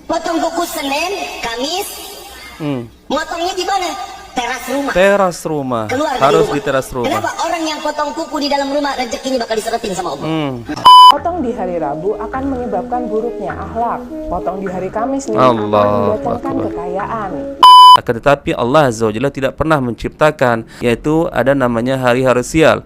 Potong kuku Senin, Kamis. Motongnya di mana? Teras rumah. Teras rumah. Keluar dari Harus rumah. di teras rumah. Kenapa orang yang potong kuku di dalam rumah rezekinya bakal diseretin sama Allah? Potong di hari Rabu akan menyebabkan buruknya akhlak. Potong di hari Kamis nih Allah akan mendatangkan Akbar. kekayaan. Akan tetapi Allah Azza wa Jalla tidak pernah menciptakan, yaitu ada namanya hari-hari sial.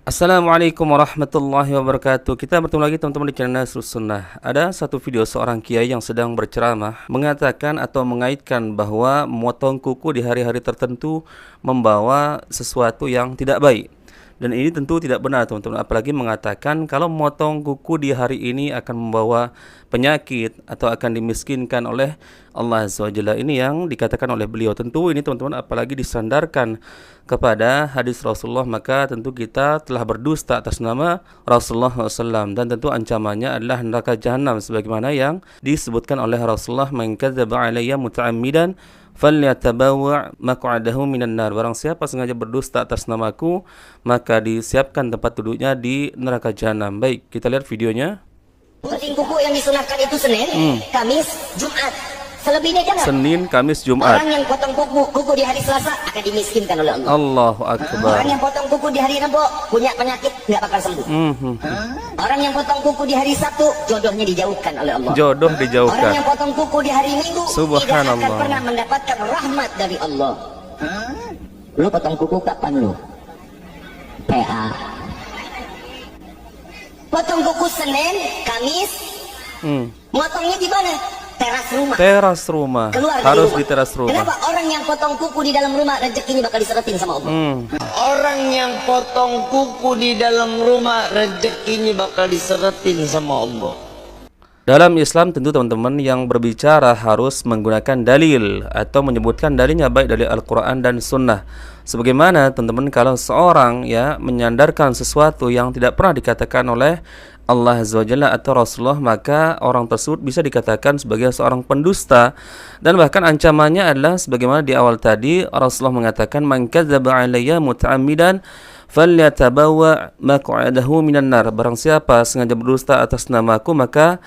Assalamualaikum warahmatullahi wabarakatuh. Kita bertemu lagi teman-teman di channel Nasrus Sunnah. Ada satu video seorang kiai yang sedang berceramah mengatakan atau mengaitkan bahwa memotong kuku di hari-hari tertentu membawa sesuatu yang tidak baik. Dan ini tentu tidak benar teman-teman, apalagi mengatakan kalau memotong kuku di hari ini akan membawa penyakit atau akan dimiskinkan oleh Allah Azza wa Jalla. Ini yang dikatakan oleh beliau. Tentu ini teman-teman apalagi disandarkan kepada hadis Rasulullah, maka tentu kita telah berdusta atas nama Rasulullah SAW. Dan tentu ancamannya adalah neraka jahanam sebagaimana yang disebutkan oleh Rasulullah, "Man kadzdzaba 'alayya muta'ammidan falyatabawwa' maq'adahu minan nar." Barang siapa sengaja berdusta atas namaku, maka disiapkan tempat duduknya di neraka jahanam. Baik, kita lihat videonya. Gunting kuku yang disunahkan itu Senin, Kamis, Jumat. Selebihnya jangan. Senin, Kamis, Jumat. Orang yang potong kuku di hari Selasa akan dimiskinkan oleh Allah. Allahu Akbar. Orang yang potong kuku di hari Rabu punya penyakit nggak bakal sembuh. Orang yang potong kuku di hari Sabtu jodohnya dijauhkan oleh Allah. Jodoh Orang dijauhkan. yang potong kuku di hari Minggu tidak Subhanallah. akan pernah mendapatkan rahmat dari Allah. Lu potong kuku kapan lu? PA. Potong kuku Senin, Kamis. Motongnya di mana? Teras rumah. Teras rumah. Keluar dari Harus rumah. di teras rumah. Kenapa orang yang potong kuku di dalam rumah rezekinya bakal diseretin sama Allah? Orang yang potong kuku di dalam rumah rezekinya bakal diseretin sama Allah. Dalam Islam tentu teman-teman yang berbicara harus menggunakan dalil atau menyebutkan dalilnya baik dari Al-Quran dan Sunnah. Sebagaimana teman-teman kalau seorang ya menyandarkan sesuatu yang tidak pernah dikatakan oleh Allah Azza wa Jalla atau Rasulullah, maka orang tersebut bisa dikatakan sebagai seorang pendusta. Dan bahkan ancamannya adalah sebagaimana di awal tadi Rasulullah mengatakan, "Man kadzdzaba 'alayya muta'ammidan falyatabawwa' maq'adahu minan nar." Barang siapa sengaja berdusta atas namaku, maka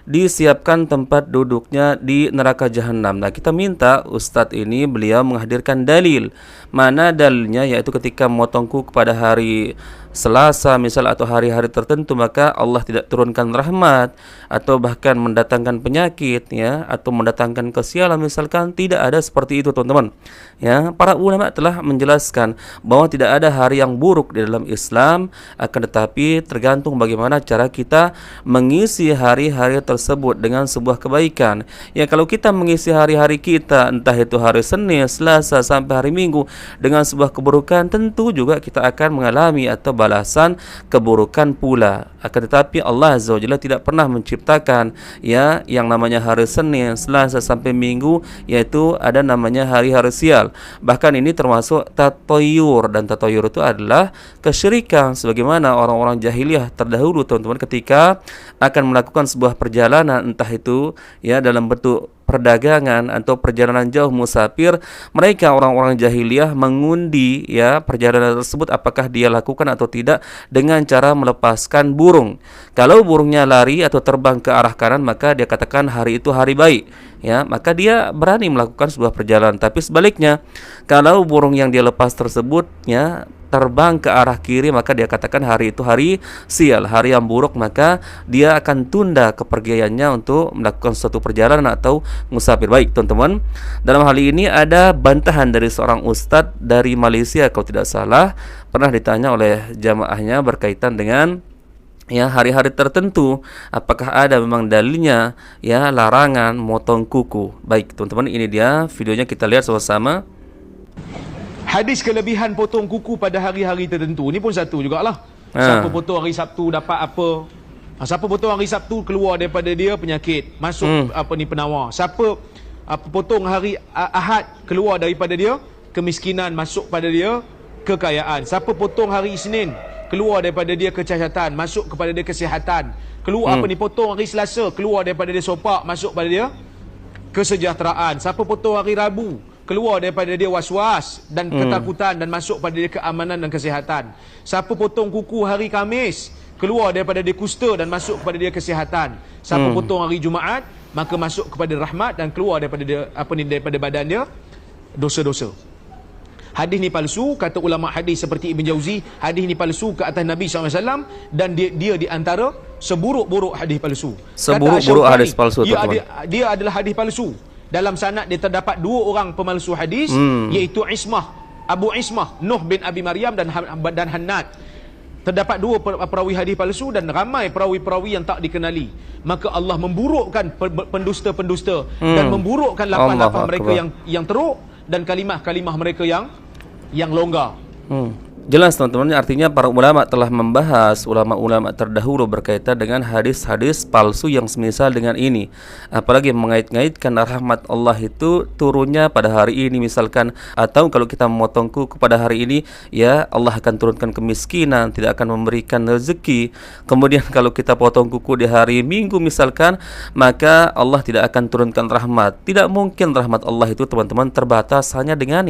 disiapkan tempat duduknya di neraka jahanam. Nah, kita minta Ustadz ini beliau menghadirkan dalil. Mana dalilnya? Yaitu ketika memotong kuku pada hari Selasa misal atau hari-hari tertentu, maka Allah tidak turunkan rahmat atau bahkan mendatangkan penyakit ya, atau mendatangkan kesialan misalkan. Tidak ada seperti itu teman-teman. Ya, para ulama telah menjelaskan bahwa tidak ada hari yang buruk di dalam Islam, akan tetapi tergantung bagaimana cara kita mengisi hari-hari tersebut dengan sebuah kebaikan. Ya, kalau kita mengisi hari-hari kita, entah itu hari Senin, Selasa sampai hari Minggu dengan sebuah keburukan, tentu juga kita akan mengalami atau balasan keburukan pula. Akan tetapi Allah Azza wa Jalla tidak pernah menciptakan ya yang namanya hari Senin, Selasa sampai Minggu, yaitu ada namanya hari-hari sial. Bahkan ini termasuk tatoyur, dan tatoyur itu adalah kesyirikan sebagaimana orang-orang jahiliyah terdahulu teman-teman ketika akan melakukan sebuah perjalanan, entah itu ya dalam bentuk perdagangan atau perjalanan jauh musafir, mereka orang-orang jahiliyah mengundi ya perjalanan tersebut apakah dia lakukan atau tidak dengan cara melepaskan burung. Kalau burungnya lari atau terbang ke arah kanan, maka dia katakan hari itu hari baik ya, maka dia berani melakukan sebuah perjalanan. Tapi sebaliknya, kalau burung yang dia lepas tersebut ya terbang ke arah kiri, maka dia katakan hari itu hari sial, hari yang buruk, maka dia akan tunda kepergiannya untuk melakukan suatu perjalanan atau musafir. Baik teman-teman, dalam hal ini ada bantahan dari seorang ustadz dari Malaysia kalau tidak salah, pernah ditanya oleh jamaahnya berkaitan dengan ya hari-hari tertentu, apakah ada memang dalilnya ya larangan motong kuku. Baik teman-teman, ini dia videonya, kita lihat sama-sama. Hadis kelebihan potong kuku pada hari-hari tertentu ni pun satu jugalah. Siapa potong hari Sabtu dapat apa? Siapa potong hari Sabtu keluar daripada dia penyakit, masuk penawar. Siapa potong hari Ahad keluar daripada dia kemiskinan, masuk pada dia kekayaan. Siapa potong hari Isnin keluar daripada dia kecacatan, masuk kepada dia kesihatan. Keluar potong hari Selasa keluar daripada dia sopak, masuk pada dia kesejahteraan. Siapa potong hari Rabu keluar daripada dia was-was dan ketakutan dan masuk pada dia keamanan dan kesihatan. Siapa potong kuku hari Khamis keluar daripada dia kusta dan masuk kepada dia kesihatan. Siapa potong hari Jumaat, maka masuk kepada rahmat dan keluar daripada dia, daripada badan dia dosa-dosa. Hadis ni palsu, kata ulama hadis seperti Ibn Jauzi, hadis ni palsu ke atas Nabi SAW, dan dia di antara seburuk-buruk hadis palsu. Seburuk-buruk hadis palsu, dia adalah hadis palsu. Dalam sanad dia terdapat 2 orang pemalsu hadis, iaitu Abu Ismah, Nuh bin Abi Maryam dan Hannad. Terdapat 2 perawi hadis palsu dan ramai perawi-perawi yang tak dikenali. Maka Allah memburukkan pendusta-pendusta dan memburukkan lafaz-lafaz mereka yang teruk dan kalimah-kalimah mereka yang longgar. Jelas teman-teman, artinya para ulama telah membahas, ulama-ulama terdahulu berkaitan dengan hadis-hadis palsu yang semisal dengan ini. Apalagi mengait-ngaitkan rahmat Allah itu turunnya pada hari ini misalkan, atau kalau kita memotong kuku pada hari ini, ya Allah akan turunkan kemiskinan, tidak akan memberikan rezeki. Kemudian kalau kita potong kuku di hari Minggu misalkan, maka Allah tidak akan turunkan rahmat. Tidak mungkin rahmat Allah itu teman-teman terbatas hanya dengan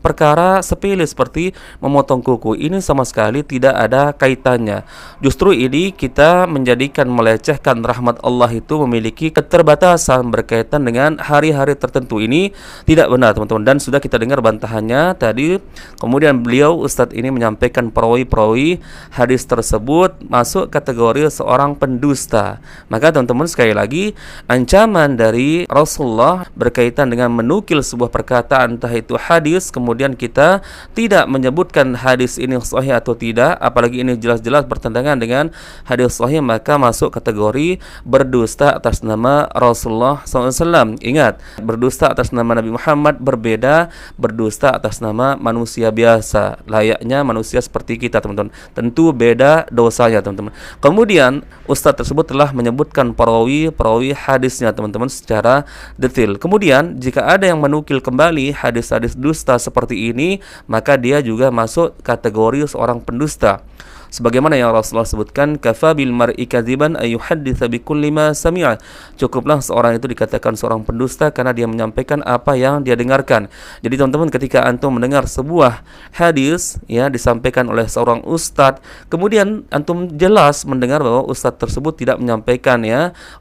perkara sepele seperti memotong kuku. Ini sama sekali tidak ada kaitannya. Justru ini kita menjadikan, melecehkan rahmat Allah itu memiliki keterbatasan berkaitan dengan hari-hari tertentu. Ini tidak benar teman-teman, dan sudah kita dengar bantahannya tadi. Kemudian beliau Ustadz ini menyampaikan perawi-perawi hadis tersebut masuk kategori seorang pendusta. Maka teman-teman, sekali lagi ancaman dari Rasulullah berkaitan dengan menukil sebuah perkataan, entah itu hadis, kemudian kita tidak menyebutkan hadis ini sahih atau tidak, apalagi ini jelas-jelas bertentangan dengan hadis sahih, maka masuk kategori berdusta atas nama Rasulullah SAW. Ingat, berdusta atas nama Nabi Muhammad berbeda berdusta atas nama manusia biasa, layaknya manusia seperti kita teman-teman. Tentu beda dosanya teman-teman. Kemudian Ustadz tersebut telah menyebutkan perawi hadisnya teman-teman secara detail. Kemudian jika ada yang menukil kembali hadis-hadis dusta seperti ini, maka dia juga masuk kategori seorang pendusta. Sebagaimana yang Rasulullah sebutkan, kafa bil mar'i kadziban ayyuhadditsa bikulli ma sami'a. Cukuplah seorang itu dikatakan seorang pendusta karena dia menyampaikan apa yang dia dengarkan. Jadi teman-teman, ketika antum mendengar sebuah hadis disampaikan oleh seorang ustadz, kemudian antum jelas mendengar bahwa ustadz tersebut tidak menyampaikan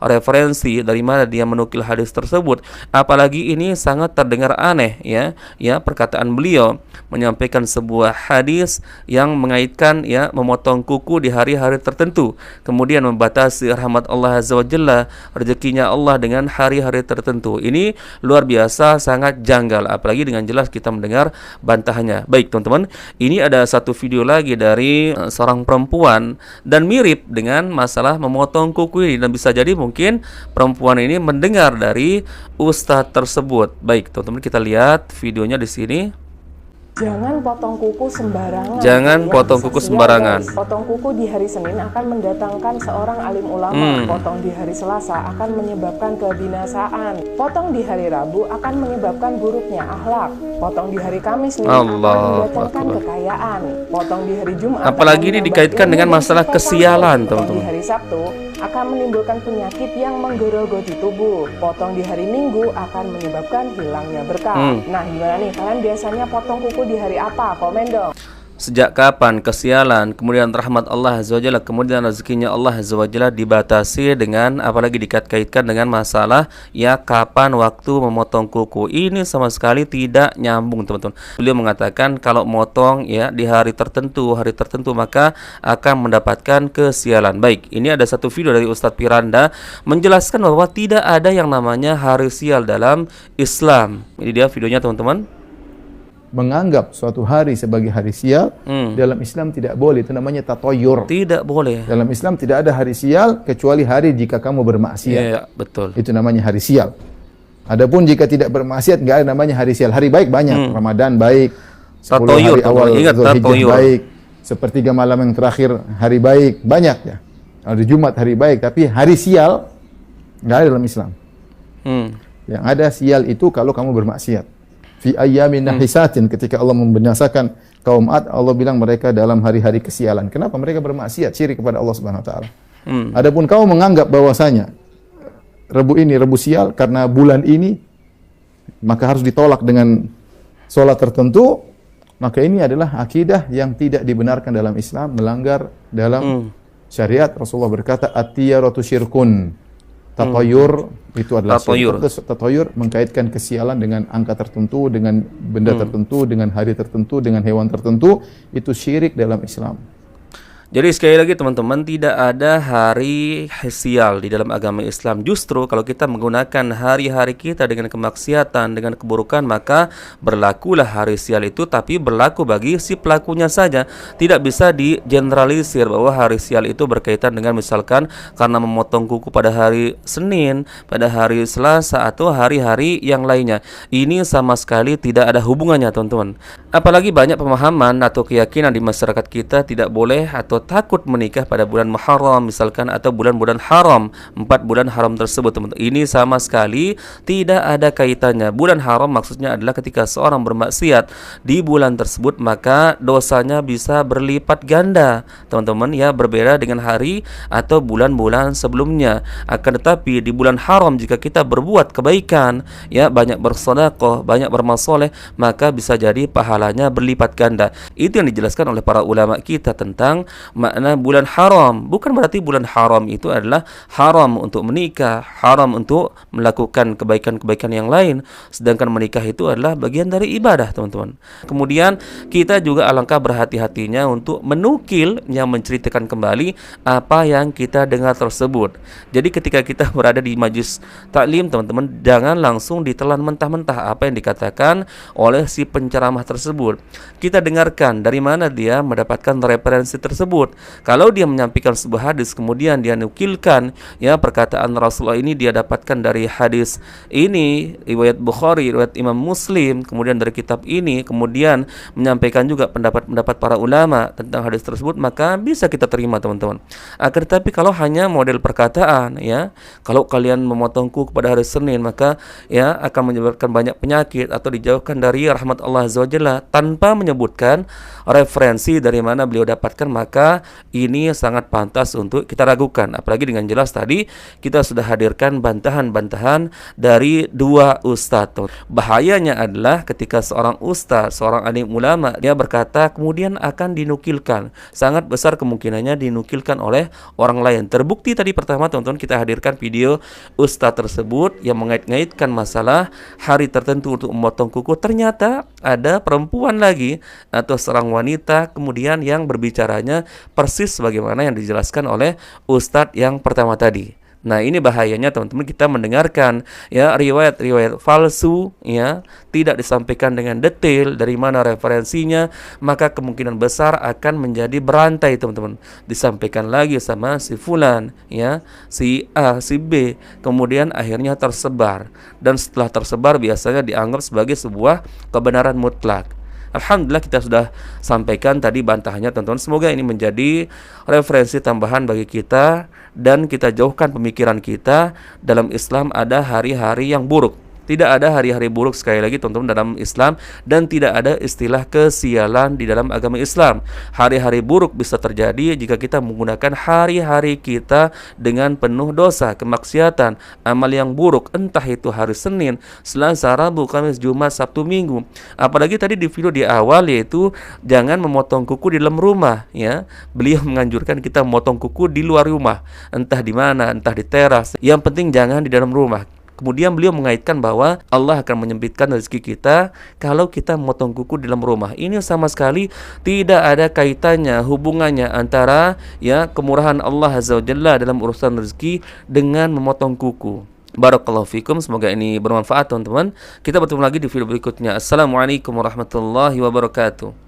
referensi dari mana dia menukil hadis tersebut, apalagi ini sangat terdengar aneh perkataan beliau menyampaikan sebuah hadis yang mengaitkan memotong kuku di hari-hari tertentu, kemudian membatasi rahmat Allah Azza wa Jalla, rezekinya Allah dengan hari-hari tertentu. Ini luar biasa, sangat janggal, apalagi dengan jelas kita mendengar bantahannya. Baik teman-teman, ini ada satu video lagi dari seorang perempuan dan mirip dengan masalah memotong kuku ini, dan bisa jadi mungkin perempuan ini mendengar dari ustadz tersebut. Baik teman-teman, kita lihat videonya di sini. Jangan potong kuku sembarangan. Jangan potong kuku sembarangan. Potong kuku di hari Senin akan mendatangkan seorang alim ulama. Potong di hari Selasa akan menyebabkan kebinasaan. Potong di hari Rabu akan menyebabkan buruknya akhlak. Potong di hari Kamis akan mendatangkan kekayaan. Potong di hari Jumat, apalagi ini dikaitkan dengan masalah kesialan teman-teman. Di hari Sabtu akan menimbulkan penyakit yang menggerogoti tubuh. Potong di hari Minggu akan menyebabkan hilangnya berkah. Nah, gimana nih? Kalian biasanya potong kuku di hari apa? Komen dong. Sejak kapan kesialan, kemudian rahmat Allah Azza wa Jalla, kemudian rezekinya Allah Azza wa Jalla dibatasi dengan, apalagi dikait-kaitkan dengan masalah kapan waktu memotong kuku. Ini sama sekali tidak nyambung teman-teman. Beliau mengatakan kalau motong di hari tertentu maka akan mendapatkan kesialan. Baik, ini ada satu video dari Ustadz Piranda menjelaskan bahwa tidak ada yang namanya hari sial dalam Islam. Ini dia videonya teman-teman. Menganggap suatu hari sebagai hari sial dalam Islam tidak boleh. Itu namanya tatoyur. Tidak boleh. Dalam Islam tidak ada hari sial kecuali hari jika kamu bermaksiat. Iya, betul. Itu namanya hari sial. Adapun jika tidak bermaksiat, enggak ada namanya hari sial. Hari baik banyak. Ramadan baik. 10 hari awal Dzulhijjah baik. Sepertiga malam yang terakhir hari baik, banyak ya. Hari Jumat hari baik, tapi hari sial enggak ada dalam Islam. Yang ada sial itu kalau kamu bermaksiat. Fi ayyamin nahisatin, ketika Allah membinasakan kaum Ad, Allah bilang mereka dalam hari-hari kesialan. Kenapa? Mereka bermaksiat, syirik kepada Allah Subhanahu wa taala. Adapun kamu menganggap bahwasanya Rebu ini Rebu sial karena bulan ini, maka harus ditolak dengan sholat tertentu, maka ini adalah akidah yang tidak dibenarkan dalam Islam, melanggar dalam syariat, Rasulullah berkata, at-tiyaratu syirkun. Tatayur itu adalah tatayur mengkaitkan kesialan dengan angka tertentu, dengan benda tertentu, dengan hari tertentu, dengan hewan tertentu, itu syirik dalam Islam. Jadi sekali lagi teman-teman, tidak ada hari sial di dalam agama Islam. Justru kalau kita menggunakan hari-hari kita dengan kemaksiatan, dengan keburukan, maka berlakulah hari sial itu, tapi berlaku bagi si pelakunya saja. Tidak bisa digeneralisir bahwa hari sial itu berkaitan dengan misalkan karena memotong kuku pada hari Senin, pada hari Selasa, atau hari-hari yang lainnya. Ini sama sekali tidak ada hubungannya, teman-teman. Apalagi banyak pemahaman atau keyakinan di masyarakat kita tidak boleh atau takut menikah pada bulan Muharram misalkan, atau bulan-bulan haram, 4 bulan haram tersebut, teman-teman. Ini sama sekali tidak ada kaitannya. Bulan haram maksudnya adalah ketika seorang bermaksiat di bulan tersebut, maka dosanya bisa berlipat ganda, teman-teman, ya, berbeda dengan hari atau bulan-bulan sebelumnya. Akan tetapi di bulan haram jika kita berbuat kebaikan, ya, banyak bersedekah, banyak bermasoleh, maka bisa jadi pahalanya berlipat ganda. Itu yang dijelaskan oleh para ulama kita tentang makna bulan haram. Bukan berarti bulan haram itu adalah haram untuk menikah, haram untuk melakukan kebaikan-kebaikan yang lain. Sedangkan menikah itu adalah bagian dari ibadah, teman-teman. Kemudian kita juga alangkah berhati-hatinya untuk menukil yang menceritakan kembali apa yang kita dengar tersebut. Jadi ketika kita berada di majlis taklim, teman-teman, jangan langsung ditelan mentah-mentah apa yang dikatakan oleh si penceramah tersebut. Kita dengarkan dari mana dia mendapatkan referensi tersebut. Kalau dia menyampaikan sebuah hadis kemudian dia nukilkan, ya, perkataan Rasulullah ini dia dapatkan dari hadis ini, riwayat Bukhari, riwayat Imam Muslim, kemudian dari kitab ini, kemudian menyampaikan juga pendapat-pendapat para ulama tentang hadis tersebut, maka bisa kita terima, teman-teman. Akan tetapi kalau hanya model perkataan, ya, kalau kalian memotong kuku pada hari Senin, maka ya akan menyebabkan banyak penyakit atau dijauhkan dari rahmat Allah Azza wa Jalla tanpa menyebutkan referensi dari mana beliau dapatkan, maka ini sangat pantas untuk kita ragukan. Apalagi dengan jelas tadi kita sudah hadirkan bantahan-bantahan dari dua ustadz. Bahayanya adalah ketika seorang ustadz, seorang alim ulama, dia berkata kemudian akan dinukilkan. Sangat besar kemungkinannya dinukilkan oleh orang lain. Terbukti tadi pertama, teman-teman, kita hadirkan video ustadz tersebut yang mengait-ngaitkan masalah hari tertentu untuk memotong kuku. Ternyata ada perempuan lagi atau seorang wanita kemudian yang berbicaranya persis sebagaimana yang dijelaskan oleh ustadz yang pertama tadi. Nah, ini bahayanya, teman-teman, kita mendengarkan, ya, riwayat-riwayat palsu, ya, tidak disampaikan dengan detail dari mana referensinya, maka kemungkinan besar akan menjadi berantai, teman-teman. Disampaikan lagi sama si fulan, ya, si A, si B, kemudian akhirnya tersebar, dan setelah tersebar biasanya dianggap sebagai sebuah kebenaran mutlak. Alhamdulillah kita sudah sampaikan tadi bantahannya, teman-teman. Semoga ini menjadi referensi tambahan bagi kita dan kita jauhkan pemikiran kita dalam Islam ada hari-hari yang buruk. Tidak ada hari-hari buruk, sekali lagi, teman-teman, dalam Islam, dan tidak ada istilah kesialan di dalam agama Islam. Hari-hari buruk bisa terjadi jika kita menggunakan hari-hari kita dengan penuh dosa, kemaksiatan, amal yang buruk, entah itu hari Senin, Selasa, Rabu, Kamis, Jumat, Sabtu, Minggu. Apalagi tadi di video di awal, yaitu jangan memotong kuku di dalam rumah, ya. Beliau menganjurkan kita memotong kuku di luar rumah, entah di mana, entah di teras. Yang penting jangan di dalam rumah. Kemudian beliau mengaitkan bahwa Allah akan menyempitkan rezeki kita kalau kita memotong kuku di dalam rumah. Ini sama sekali tidak ada kaitannya, hubungannya antara, ya, kemurahan Allah Azza wa Jalla dalam urusan rezeki dengan memotong kuku. Barakallahu fikum, semoga ini bermanfaat, teman-teman. Kita bertemu lagi di video berikutnya. Assalamualaikum warahmatullahi wabarakatuh.